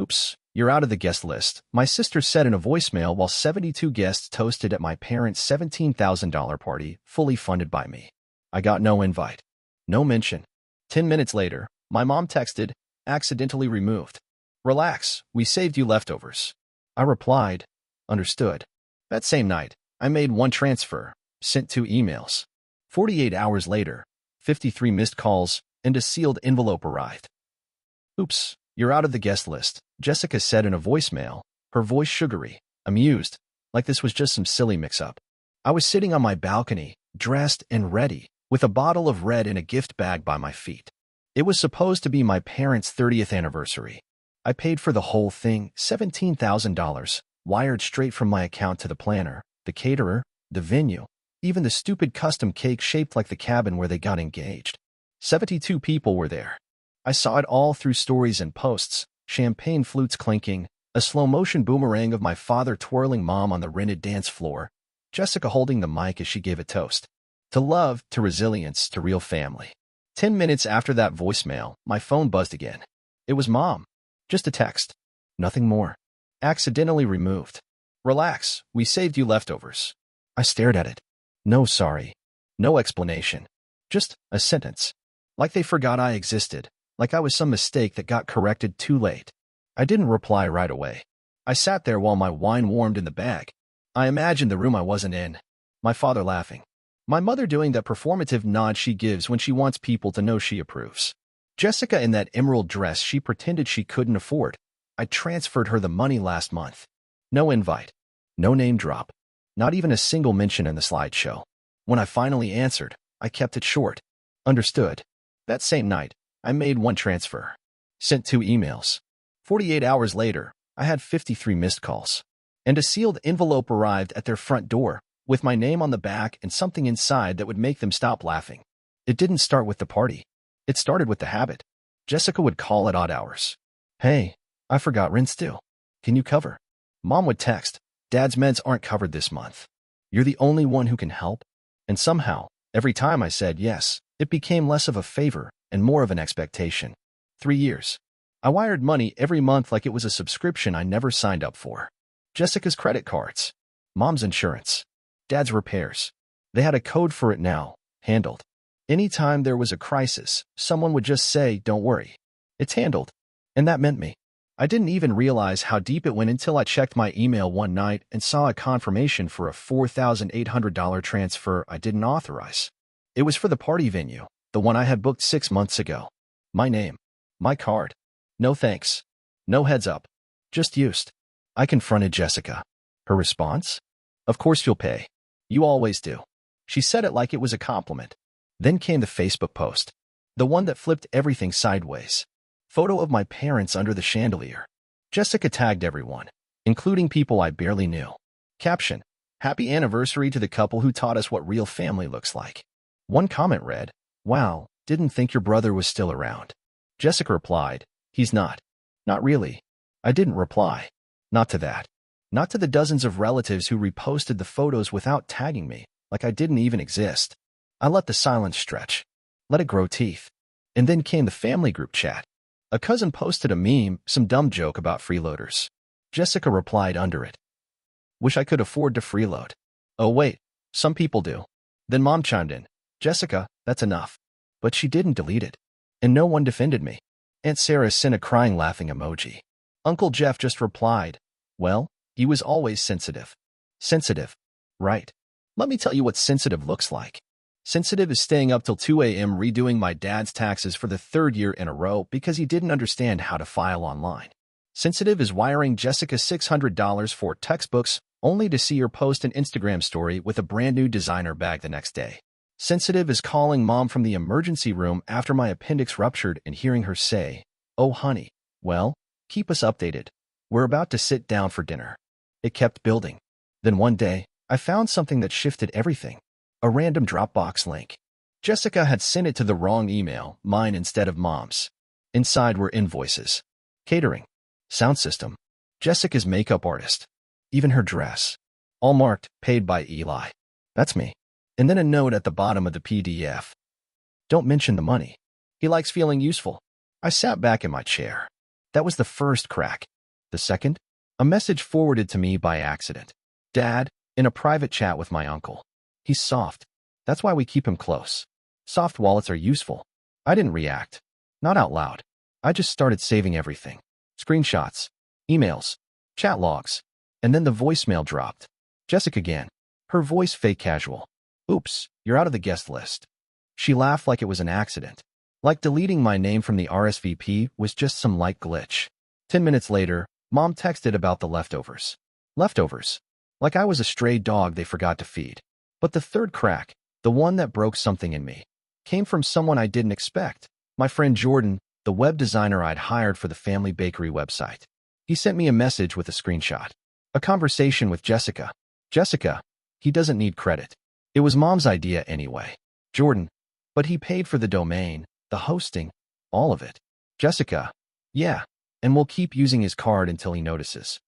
Oops, you're out of the guest list, my sister said in a voicemail while 72 guests toasted at my parents' $17,000 party, fully funded by me. I got no invite. No mention. 10 minutes later, my mom texted, accidentally removed. Relax, we saved you leftovers. I replied, understood. That same night, I made one transfer, sent 2 emails. 48 hours later, 53 missed calls, and a sealed envelope arrived. Oops, you're out of the guest list, Jessica said in a voicemail, her voice sugary, amused, like this was just some silly mix-up. I was sitting on my balcony, dressed and ready, with a bottle of red in a gift bag by my feet. It was supposed to be my parents' 30th anniversary. I paid for the whole thing, $17,000, wired straight from my account to the planner, the caterer, the venue, even the stupid custom cake shaped like the cabin where they got engaged. 72 people were there. I saw it all through stories and posts, champagne flutes clinking, a slow-motion boomerang of my father twirling mom on the rented dance floor, Jessica holding the mic as she gave a toast. To love, to resilience, to real family. 10 minutes after that voicemail, my phone buzzed again. It was Mom. Just a text. Nothing more. Accidentally removed. Relax, we saved you leftovers. I stared at it. No sorry. No explanation. Just a sentence. Like they forgot I existed. Like I was some mistake that got corrected too late. I didn't reply right away. I sat there while my wine warmed in the bag. I imagined the room I wasn't in. My father laughing. My mother doing that performative nod she gives when she wants people to know she approves. Jessica in that emerald dress she pretended she couldn't afford. I transferred her the money last month. No invite. No name drop. Not even a single mention in the slideshow. When I finally answered, I kept it short. Understood. That same night, I made one transfer. Sent 2 emails. 48 hours later, I had 53 missed calls. And a sealed envelope arrived at their front door, with my name on the back and something inside that would make them stop laughing. It didn't start with the party. It started with the habit. Jessica would call at odd hours. Hey, I forgot rent's due. Can you cover? Mom would text, Dad's meds aren't covered this month. You're the only one who can help? And somehow, every time I said yes, it became less of a favor and more of an expectation. 3 years. I wired money every month like it was a subscription I never signed up for. Jessica's credit cards. Mom's insurance. Dad's repairs. They had a code for it now, handled. Anytime there was a crisis, someone would just say, don't worry. It's handled. And that meant me. I didn't even realize how deep it went until I checked my email one night and saw a confirmation for a $4,800 transfer I didn't authorize. It was for the party venue, the one I had booked 6 months ago. My name. My card. No thanks. No heads up. Just used. I confronted Jessica. Her response? Of course you'll pay. You always do. She said it like it was a compliment. Then came the Facebook post. The one that flipped everything sideways. Photo of my parents under the chandelier. Jessica tagged everyone, including people I barely knew. Caption: Happy anniversary to the couple who taught us what real family looks like. One comment read, Wow, didn't think your brother was still around. Jessica replied, He's not. Not really. I didn't reply. Not to that. Not to the dozens of relatives who reposted the photos without tagging me, like I didn't even exist. I let the silence stretch. Let it grow teeth. And then came the family group chat. A cousin posted a meme, some dumb joke about freeloaders. Jessica replied under it. Wish I could afford to freeload. Oh wait, some people do. Then Mom chimed in. Jessica, that's enough. But she didn't delete it. And no one defended me. Aunt Sarah sent a crying laughing emoji. Uncle Jeff just replied, well, he was always sensitive. Sensitive. Right. Let me tell you what sensitive looks like. Sensitive is staying up till 2 a.m. redoing my dad's taxes for the 3rd year in a row because he didn't understand how to file online. Sensitive is wiring Jessica $600 for textbooks only to see her post an Instagram story with a brand new designer bag the next day. Sensitive is calling Mom from the emergency room after my appendix ruptured and hearing her say, oh honey, well, keep us updated. We're about to sit down for dinner. It kept building. Then one day, I found something that shifted everything. A random Dropbox link. Jessica had sent it to the wrong email, mine instead of Mom's. Inside were invoices. Catering. Sound system. Jessica's makeup artist. Even her dress. All marked, paid by Eli. That's me. And then a note at the bottom of the PDF. Don't mention the money. He likes feeling useful. I sat back in my chair. That was the first crack. The second? A message forwarded to me by accident. Dad, in a private chat with my uncle. He's soft. That's why we keep him close. Soft wallets are useful. I didn't react. Not out loud. I just started saving everything. Screenshots, emails, chat logs. And then the voicemail dropped. Jessica again. Her voice fake casual. Oops, you're out of the guest list. She laughed like it was an accident. Like deleting my name from the RSVP was just some light glitch. 10 minutes later, Mom texted about the leftovers. Leftovers. Like I was a stray dog they forgot to feed. But the third crack, the one that broke something in me, came from someone I didn't expect. My friend Jordan, the web designer I'd hired for the family bakery website. He sent me a message with a screenshot. A conversation with Jessica. Jessica, he doesn't need credit. It was Mom's idea anyway. Jordan, but he paid for the domain, the hosting, all of it. Jessica, yeah, and we'll keep using his card until he notices.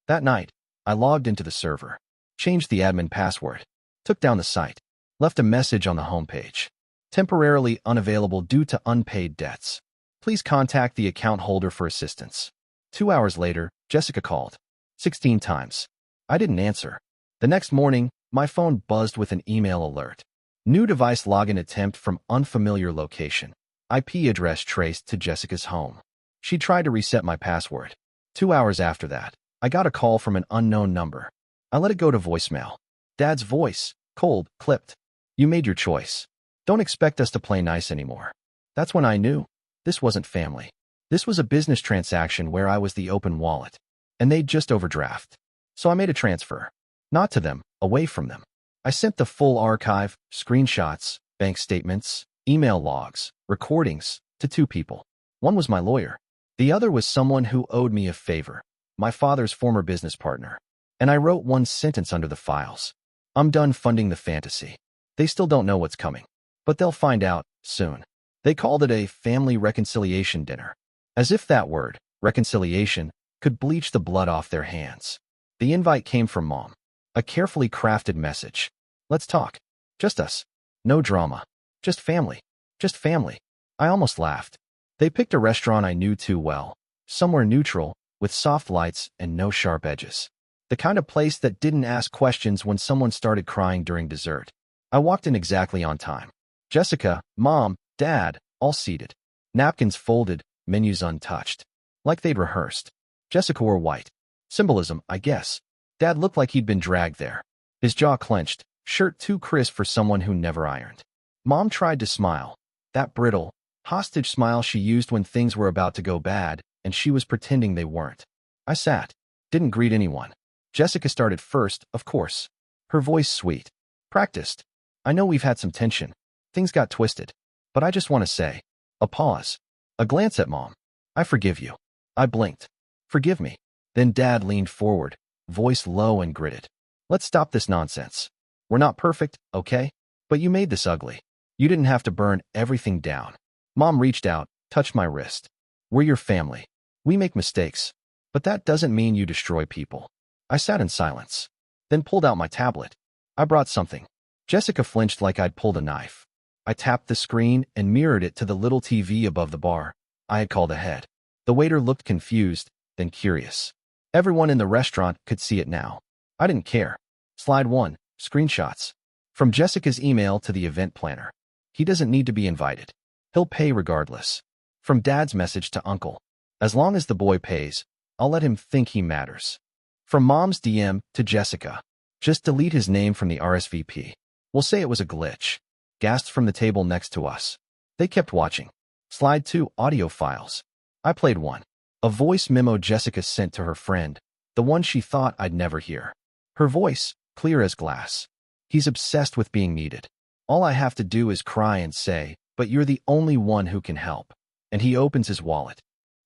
That night, I logged into the server, changed the admin password, took down the site, left a message on the homepage. Temporarily unavailable due to unpaid debts. Please contact the account holder for assistance. 2 hours later, Jessica called. 16 times. I didn't answer. The next morning, my phone buzzed with an email alert. New device login attempt from unfamiliar location. IP address traced to Jessica's home. She tried to reset my password. 2 hours after that, I got a call from an unknown number. I let it go to voicemail. Dad's voice, cold, clipped. You made your choice. Don't expect us to play nice anymore. That's when I knew. This wasn't family. This was a business transaction where I was the open wallet. And they'd just overdraft. So I made a transfer. Not to them, away from them. I sent the full archive, screenshots, bank statements, email logs, recordings, to 2 people. One was my lawyer. The other was someone who owed me a favor, my father's former business partner. And I wrote one sentence under the files. I'm done funding the fantasy. They still don't know what's coming. But they'll find out, soon. They called it a family reconciliation dinner. As if that word, reconciliation, could bleach the blood off their hands. The invite came from Mom. A carefully crafted message. Let's talk. Just us. No drama. Just family. Just family. I almost laughed. They picked a restaurant I knew too well. Somewhere neutral, with soft lights and no sharp edges. The kind of place that didn't ask questions when someone started crying during dessert. I walked in exactly on time. Jessica, Mom, Dad, all seated. Napkins folded, menus untouched. Like they'd rehearsed. Jessica wore white. Symbolism, I guess. Dad looked like he'd been dragged there. His jaw clenched, shirt too crisp for someone who never ironed. Mom tried to smile. That brittle, hostage smile she used when things were about to go bad, and she was pretending they weren't. I sat. Didn't greet anyone. Jessica started first, of course. Her voice sweet. Practiced. I know we've had some tension. Things got twisted. But I just want to say. A pause. A glance at Mom. I forgive you. I blinked. Forgive me. Then Dad leaned forward, voice low and gritted. Let's stop this nonsense. We're not perfect, okay? But you made this ugly. You didn't have to burn everything down. Mom reached out, touched my wrist. We're your family. We make mistakes. But that doesn't mean you destroy people. I sat in silence. Then pulled out my tablet. I brought something. Jessica flinched like I'd pulled a knife. I tapped the screen and mirrored it to the little TV above the bar. I had called ahead. The waiter looked confused, then curious. Everyone in the restaurant could see it now. I didn't care. Slide 1, screenshots. From Jessica's email to the event planner. He doesn't need to be invited. He'll pay regardless. From Dad's message to Uncle. As long as the boy pays, I'll let him think he matters. From Mom's DM to Jessica. Just delete his name from the RSVP. We'll say it was a glitch. Gasps from the table next to us. They kept watching. Slide 2, audio files. I played one. A voice memo Jessica sent to her friend, the one she thought I'd never hear. Her voice, clear as glass. He's obsessed with being needed. All I have to do is cry and say, but you're the only one who can help. And he opens his wallet.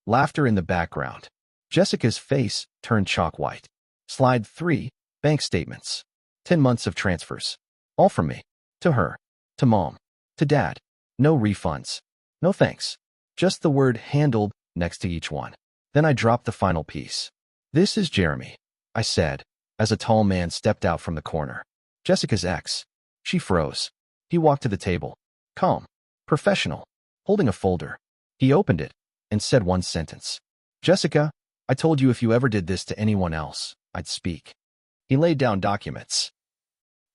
Laughter in the background. Jessica's face turned chalk white. Slide 3, bank statements. 10 months of transfers. All from me. To her. To Mom. To Dad. No refunds. No thanks. Just the word handled next to each one. Then I dropped the final piece. This is Jeremy, I said, as a tall man stepped out from the corner. Jessica's ex. She froze. He walked to the table. Calm. Professional. Holding a folder. He opened it and said one sentence. Jessica, I told you if you ever did this to anyone else, I'd speak. He laid down documents.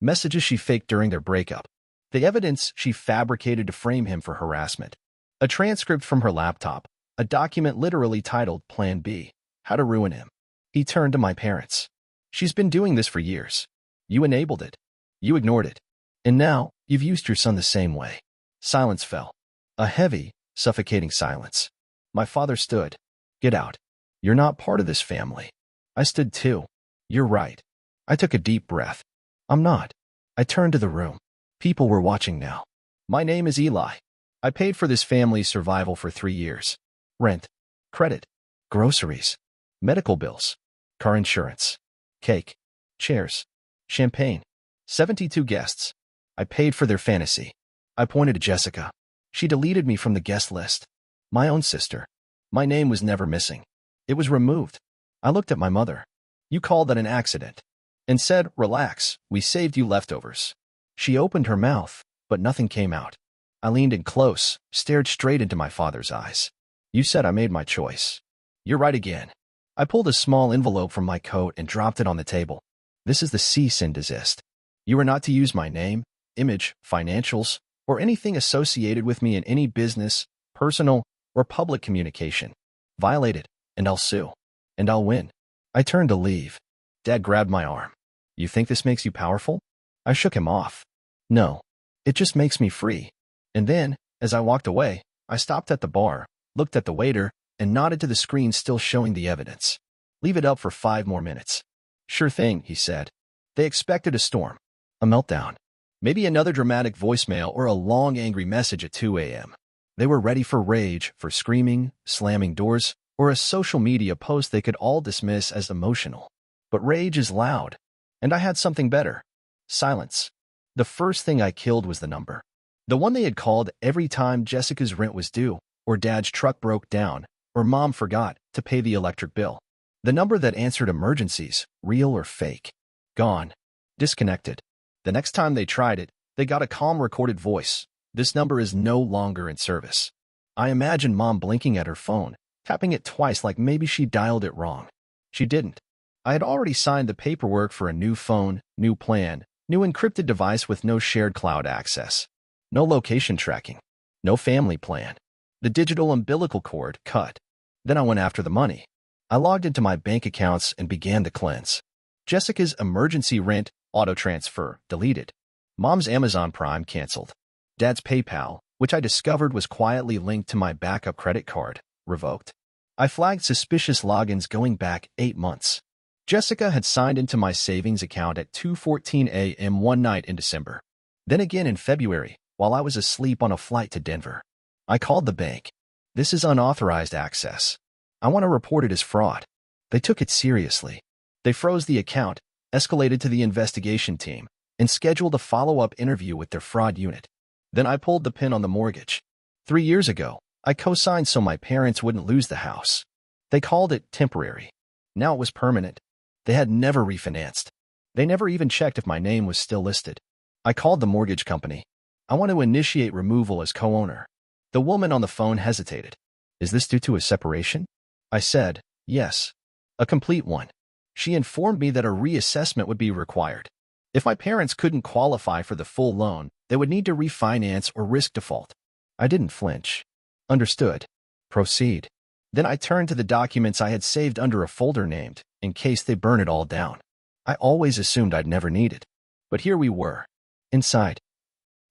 Messages she faked during their breakup. The evidence she fabricated to frame him for harassment. A transcript from her laptop. A document literally titled Plan B, How to Ruin Him. He turned to my parents. She's been doing this for years. You enabled it. You ignored it. And now, you've used your son the same way. Silence fell. A heavy, suffocating silence. My father stood. Get out. You're not part of this family. I stood too. You're right. I took a deep breath. I'm not. I turned to the room. People were watching now. My name is Eli. I paid for this family's survival for 3 years. Rent, credit, groceries, medical bills, car insurance, cake, chairs, champagne, 72 guests. I paid for their fantasy. I pointed to Jessica. She deleted me from the guest list. My own sister. My name was never missing. It was removed. I looked at my mother. You called that an accident and said, relax, we saved you leftovers. She opened her mouth, but nothing came out. I leaned in close, stared straight into my father's eyes. You said I made my choice. You're right again. I pulled a small envelope from my coat and dropped it on the table. This is the cease and desist. You are not to use my name, image, financials, or anything associated with me in any business, personal, or public communication. Violate it, and I'll sue. And I'll win. I turned to leave. Dad grabbed my arm. You think this makes you powerful? I shook him off. No. It just makes me free. And then, as I walked away, I stopped at the bar, looked at the waiter, and nodded to the screen still showing the evidence. Leave it up for 5 more minutes. Sure thing, he said. They expected a storm. A meltdown. Maybe another dramatic voicemail or a long angry message at 2 a.m. They were ready for rage, for screaming, slamming doors, or a social media post they could all dismiss as emotional. But rage is loud. And I had something better. Silence. The first thing I killed was the number. The one they had called every time Jessica's rent was due, or Dad's truck broke down, or Mom forgot to pay the electric bill. The number that answered emergencies, real or fake. Gone. Disconnected. The next time they tried it, they got a calm recorded voice. This number is no longer in service. I imagined Mom blinking at her phone, tapping it twice like maybe she dialed it wrong. She didn't. I had already signed the paperwork for a new phone, new plan, new encrypted device with no shared cloud access. No location tracking. No family plan. The digital umbilical cord cut. Then I went after the money. I logged into my bank accounts and began the cleanse. Jessica's emergency rent, auto transfer, deleted. Mom's Amazon Prime canceled. Dad's PayPal, which I discovered was quietly linked to my backup credit card, revoked. I flagged suspicious logins going back 8 months. Jessica had signed into my savings account at 2:14 a.m. one night in December. Then again in February, while I was asleep on a flight to Denver. I called the bank. This is unauthorized access. I want to report it as fraud. They took it seriously. They froze the account, escalated to the investigation team, and scheduled a follow-up interview with their fraud unit. Then I pulled the pin on the mortgage. 3 years ago, I co-signed so my parents wouldn't lose the house. They called it temporary. Now it was permanent. They had never refinanced. They never even checked if my name was still listed. I called the mortgage company. I want to initiate removal as co-owner. The woman on the phone hesitated. Is this due to a separation? I said, yes. A complete one. She informed me that a reassessment would be required. If my parents couldn't qualify for the full loan, they would need to refinance or risk default. I didn't flinch. Understood. Proceed. Then I turned to the documents I had saved under a folder named, in case they burn it all down. I always assumed I'd never need it. But here we were. Inside.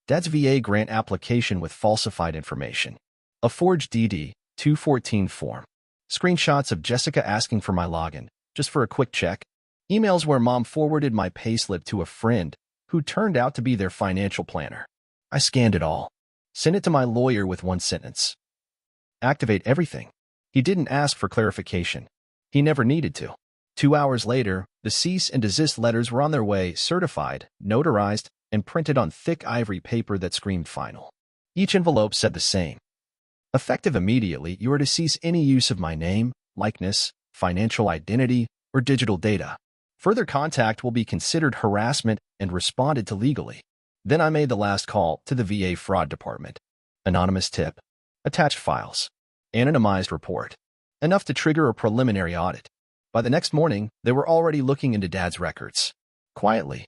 Dad's VA grant application with falsified information. A forged DD, 214 form. Screenshots of Jessica asking for my login, just for a quick check. Emails where Mom forwarded my payslip to a friend who turned out to be their financial planner. I scanned it all. Sent it to my lawyer with one sentence. Activate everything. He didn't ask for clarification. He never needed to. 2 hours later, the cease and desist letters were on their way, certified, notarized, and printed on thick ivory paper that screamed final. Each envelope said the same. Effective immediately, you are to cease any use of my name, likeness, financial identity, or digital data. Further contact will be considered harassment and responded to legally. Then I made the last call to the VA fraud department. Anonymous tip. Attached files. Anonymized report. enough to trigger a preliminary audit. By the next morning, they were already looking into Dad's records. Quietly,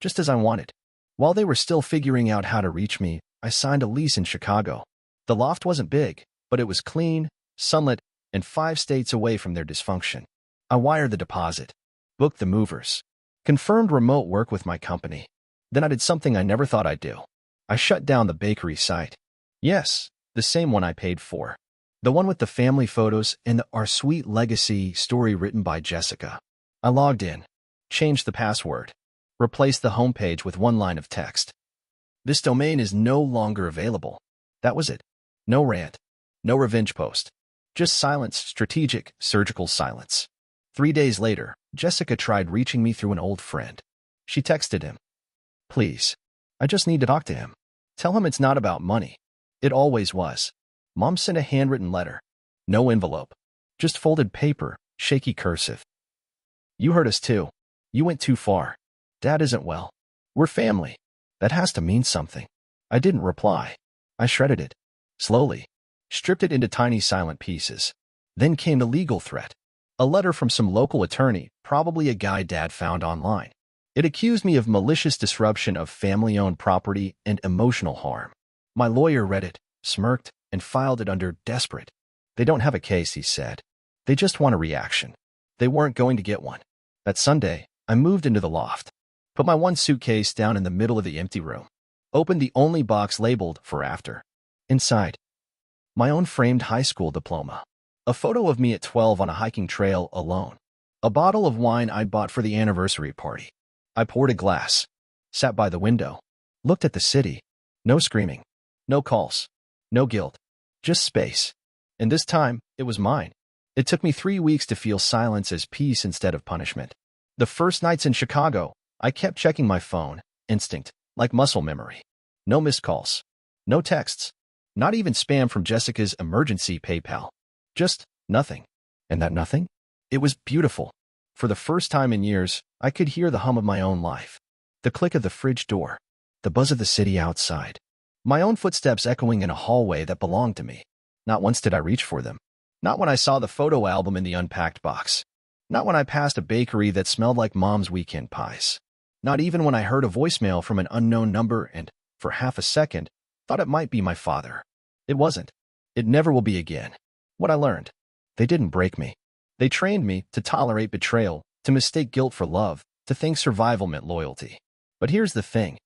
just as I wanted. While they were still figuring out how to reach me, I signed a lease in Chicago. The loft wasn't big, but it was clean, sunlit, and 5 states away from their dysfunction. I wired the deposit, booked the movers, confirmed remote work with my company. Then I did something I never thought I'd do. I shut down the bakery site. Yes, the same one I paid for. The one with the family photos and Our Sweet Legacy story written by Jessica. I logged in, changed the password, replaced the homepage with one line of text. This domain is no longer available. That was it. No rant, no revenge post. Just silence, strategic, surgical silence. 3 days later, Jessica tried reaching me through an old friend. She texted him. Please, I just need to talk to him. Tell him it's not about money. It always was. Mom sent a handwritten letter. No envelope. Just folded paper, shaky cursive. You hurt us too. You went too far. Dad isn't well. We're family. That has to mean something. I didn't reply. I shredded it. Slowly. Stripped it into tiny silent pieces. Then came the legal threat. A letter from some local attorney, probably a guy Dad found online. It accused me of malicious disruption of family-owned property and emotional harm. My lawyer read it, smirked, and filed it under desperate. They don't have a case, he said. They just want a reaction. They weren't going to get one. That Sunday, I moved into the loft. Put my one suitcase down in the middle of the empty room. Opened the only box labeled for after. Inside, my own framed high school diploma. A photo of me at 12 on a hiking trail alone. A bottle of wine I'd bought for the anniversary party. I poured a glass, sat by the window, looked at the city. No screaming, no calls, no guilt, just space. And this time, it was mine. It took me 3 weeks to feel silence as peace instead of punishment. The first nights in Chicago, I kept checking my phone, instinct, like muscle memory. No missed calls, no texts, not even spam from Jessica's emergency PayPal. Just nothing. And that nothing? It was beautiful. For the first time in years, I could hear the hum of my own life. The click of the fridge door. The buzz of the city outside. My own footsteps echoing in a hallway that belonged to me. Not once did I reach for them. Not when I saw the photo album in the unpacked box. Not when I passed a bakery that smelled like Mom's weekend pies. Not even when I heard a voicemail from an unknown number and, for half a second, thought it might be my father. It wasn't. It never will be again. What I learned. They didn't break me. They trained me to tolerate betrayal, to mistake guilt for love, to think survival meant loyalty. But here's the thing.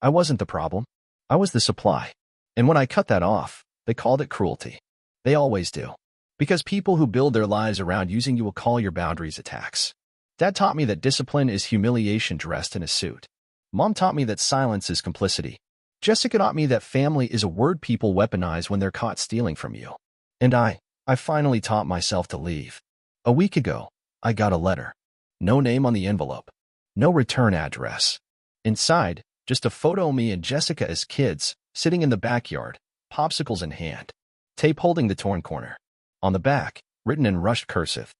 I wasn't the problem. I was the supply. And when I cut that off, they called it cruelty. They always do. Because people who build their lives around using you will call your boundaries attacks. Dad taught me that discipline is humiliation dressed in a suit. Mom taught me that silence is complicity. Jessica taught me that family is a word people weaponize when they're caught stealing from you. And I finally taught myself to leave. A week ago, I got a letter. No name on the envelope. No return address. Inside, just a photo of me and Jessica as kids, sitting in the backyard, popsicles in hand. Tape holding the torn corner. On the back, written in rushed cursive.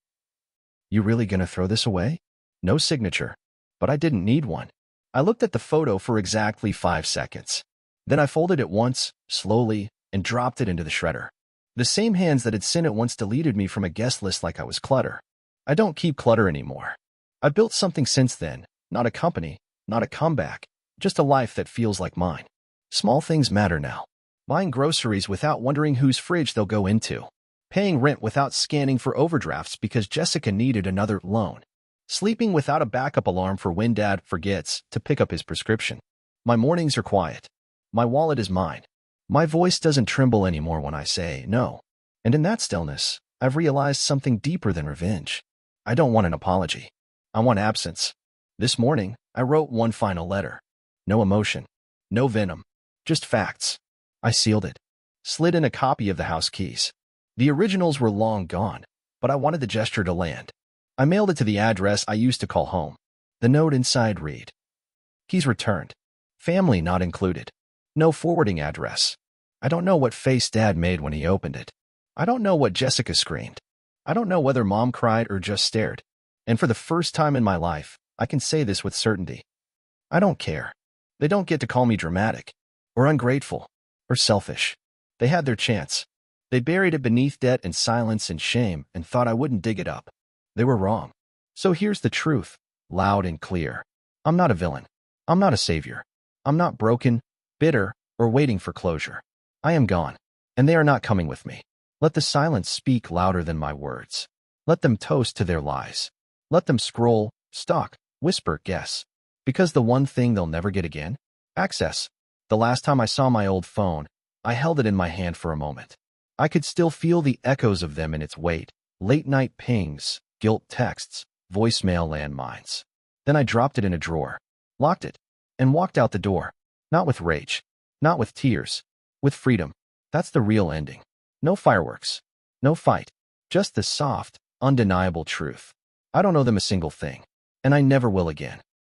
You really gonna throw this away? No signature. But I didn't need one. I looked at the photo for exactly 5 seconds. Then I folded it once, slowly, and dropped it into the shredder. The same hands that had sent it once deleted me from a guest list like I was clutter. I don't keep clutter anymore. I've built something since then, not a company, not a comeback, just a life that feels like mine. Small things matter now. Buying groceries without wondering whose fridge they'll go into. Paying rent without scanning for overdrafts because Jessica needed another loan. Sleeping without a backup alarm for when Dad forgets to pick up his prescription. My mornings are quiet. My wallet is mine. My voice doesn't tremble anymore when I say no. And in that stillness, I've realized something deeper than revenge. I don't want an apology. I want absence. This morning, I wrote one final letter. No emotion. No venom. Just facts. I sealed it. Slid in a copy of the house keys. The originals were long gone, but I wanted the gesture to land. I mailed it to the address I used to call home. The note inside read, keys returned. Family not included. No forwarding address. I don't know what face Dad made when he opened it. I don't know what Jessica screamed. I don't know whether Mom cried or just stared. And for the first time in my life, I can say this with certainty. I don't care. They don't get to call me dramatic, or ungrateful, or selfish. They had their chance. They buried it beneath debt and silence and shame and thought I wouldn't dig it up. They were wrong. So here's the truth, loud and clear. I'm not a villain. I'm not a savior. I'm not broken, bitter, or waiting for closure. I am gone, and they are not coming with me. Let the silence speak louder than my words. Let them toast to their lies. Let them scroll, stalk, whisper, guess. Because the one thing they'll never get again? Access. The last time I saw my old phone, I held it in my hand for a moment. I could still feel the echoes of them in its weight. Late-night pings, guilt texts, voicemail landmines. Then I dropped it in a drawer, locked it, and walked out the door. Not with rage, not with tears, with freedom. That's the real ending. No fireworks, no fight, just the soft, undeniable truth. I don't owe them a single thing, and I never will again.